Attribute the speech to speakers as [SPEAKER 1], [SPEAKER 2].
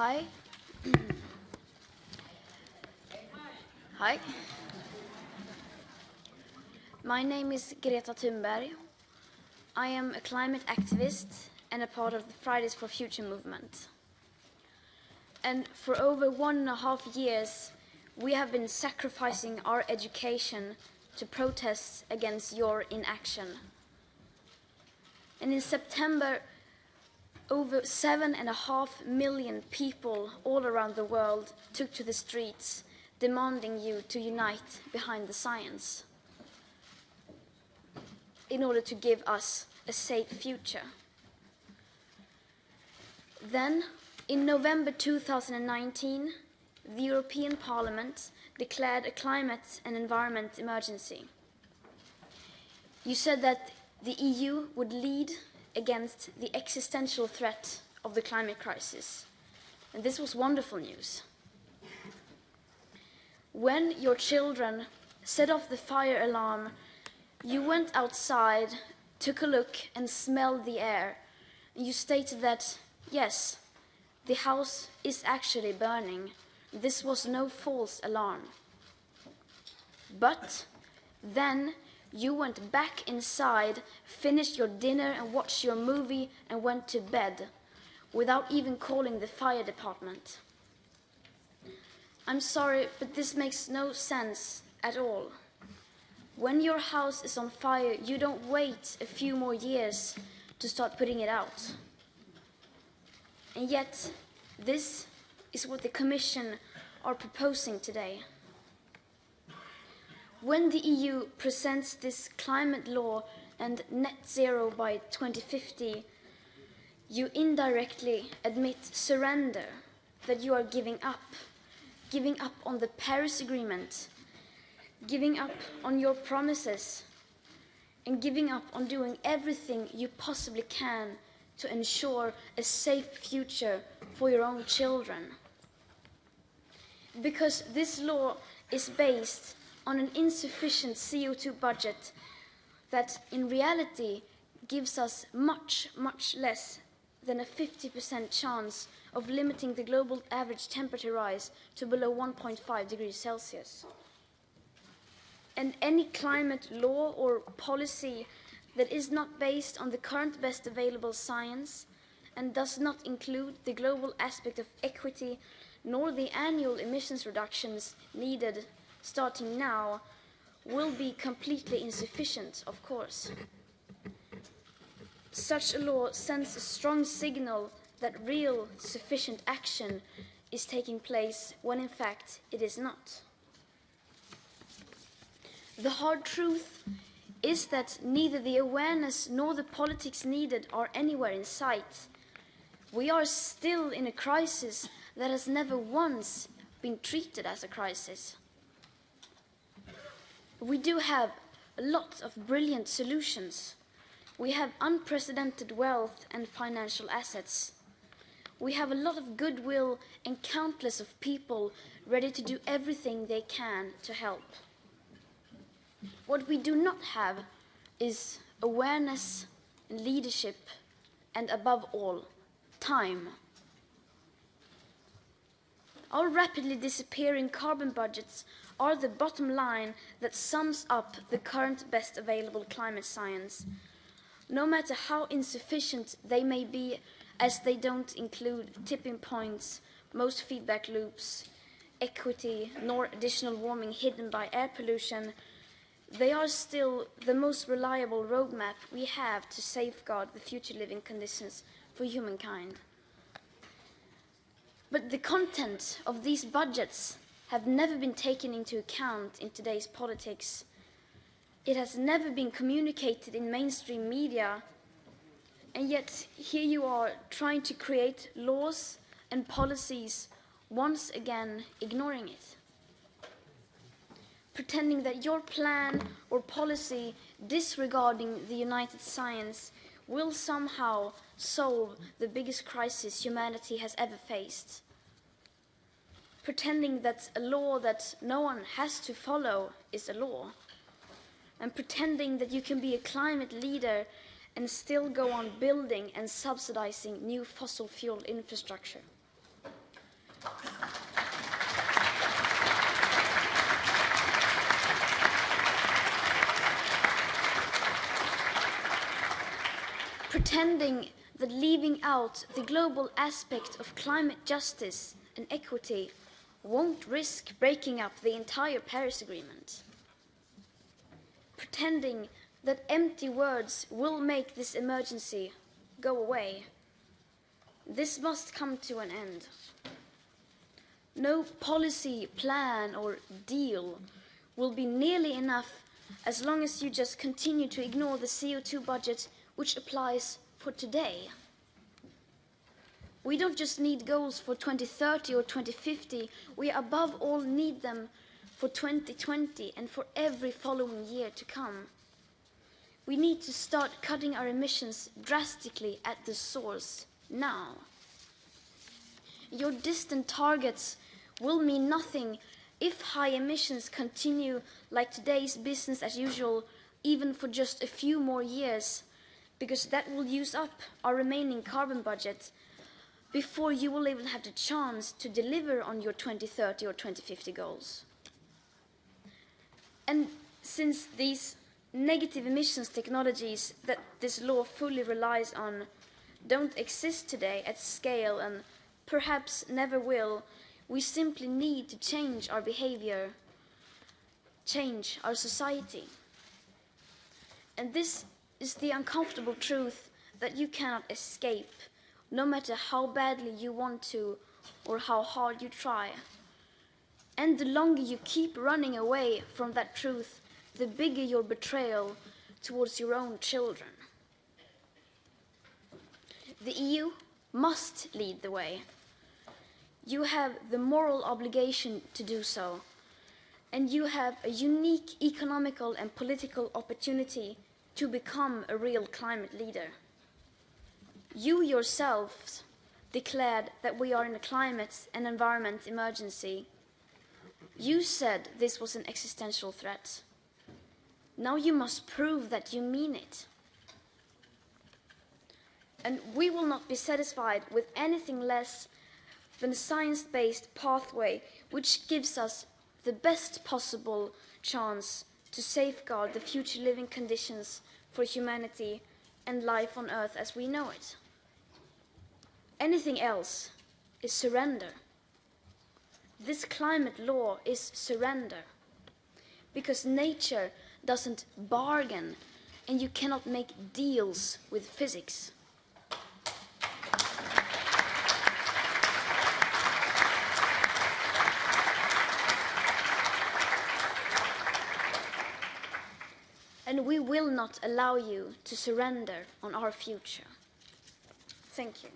[SPEAKER 1] Hi. Hi. My name is Greta Thunberg. I am a climate activist and a part of the Fridays for Future movement. And for over 1.5 years, we have been sacrificing our education to protest against your inaction. And in September, over 7.5 million people all around the world took to the streets, demanding you to unite behind the science in order to give us a safe future. Then, in November 2019, the European Parliament declared a climate and environment emergency. You said that the EU would lead against the existential threat of the climate crisis. And this was wonderful news. When your children set off the fire alarm, you went outside, took a look and smelled the air. And you stated that, yes, the house is actually burning. This was no false alarm. But then you went back inside, finished your dinner and watched your movie and went to bed without even calling the fire department. I'm sorry, but this makes no sense at all. When your house is on fire, you don't wait a few more years to start putting it out. And yet, this is what the Commission are proposing today. When the EU presents this climate law and net zero by 2050, you indirectly admit surrender, that you are giving up on the Paris Agreement, giving up on your promises, and giving up on doing everything you possibly can to ensure a safe future for your own children. Because this law is based on an insufficient CO2 budget that in reality gives us much, much less than a 50% chance of limiting the global average temperature rise to below 1.5 degrees Celsius. And any climate law or policy that is not based on the current best available science and does not include the global aspect of equity nor the annual emissions reductions needed starting now will be completely insufficient, of course. Such a law sends a strong signal that real sufficient action is taking place when in fact it is not. The hard truth is that neither the awareness nor the politics needed are anywhere in sight. We are still in a crisis that has never once been treated as a crisis. We do have a lot of brilliant solutions. We have unprecedented wealth and financial assets. We have a lot of goodwill and countless of people ready to do everything they can to help. What we do not have is awareness and leadership, and above all, time. Our rapidly disappearing carbon budgets are the bottom line that sums up the current best available climate science, no matter how insufficient they may be, as they don't include tipping points, most feedback loops, equity, nor additional warming hidden by air pollution. They are still the most reliable roadmap we have to safeguard the future living conditions for humankind. But the content of these budgets have never been taken into account in today's politics. It has never been communicated in mainstream media, and yet here you are trying to create laws and policies, once again ignoring it. Pretending that your plan or policy disregarding the united science will somehow solve the biggest crisis humanity has ever faced. Pretending that a law that no one has to follow is a law. And pretending that you can be a climate leader and still go on building and subsidizing new fossil fuel infrastructure. Pretending that leaving out the global aspect of climate justice and equity won't risk breaking up the entire Paris Agreement. Pretending that empty words will make this emergency go away. This must come to an end. No policy, plan, or deal will be nearly enough as long as you just continue to ignore the CO2 budget which applies for today. We don't just need goals for 2030 or 2050, we above all need them for 2020 and for every following year to come. We need to start cutting our emissions drastically at the source now. Your distant targets will mean nothing if high emissions continue like today's business as usual, even for just a few more years, because that will use up our remaining carbon budget before you will even have the chance to deliver on your 2030 or 2050 goals. And since these negative emissions technologies that this law fully relies on don't exist today at scale and perhaps never will, we simply need to change our behavior, change our society. And this is the uncomfortable truth that you cannot escape, no matter how badly you want to or how hard you try. And the longer you keep running away from that truth, the bigger your betrayal towards your own children. The EU must lead the way. You have the moral obligation to do so, and you have a unique economical and political opportunity to become a real climate leader. You yourselves declared that we are in a climate and environment emergency. You said this was an existential threat. Now you must prove that you mean it. And we will not be satisfied with anything less than a science-based pathway which gives us the best possible chance to safeguard the future living conditions for humanity and life on Earth as we know it. Anything else is surrender. This climate law is surrender, because nature doesn't bargain and you cannot make deals with physics. And we will not allow you to surrender on our future. Thank you.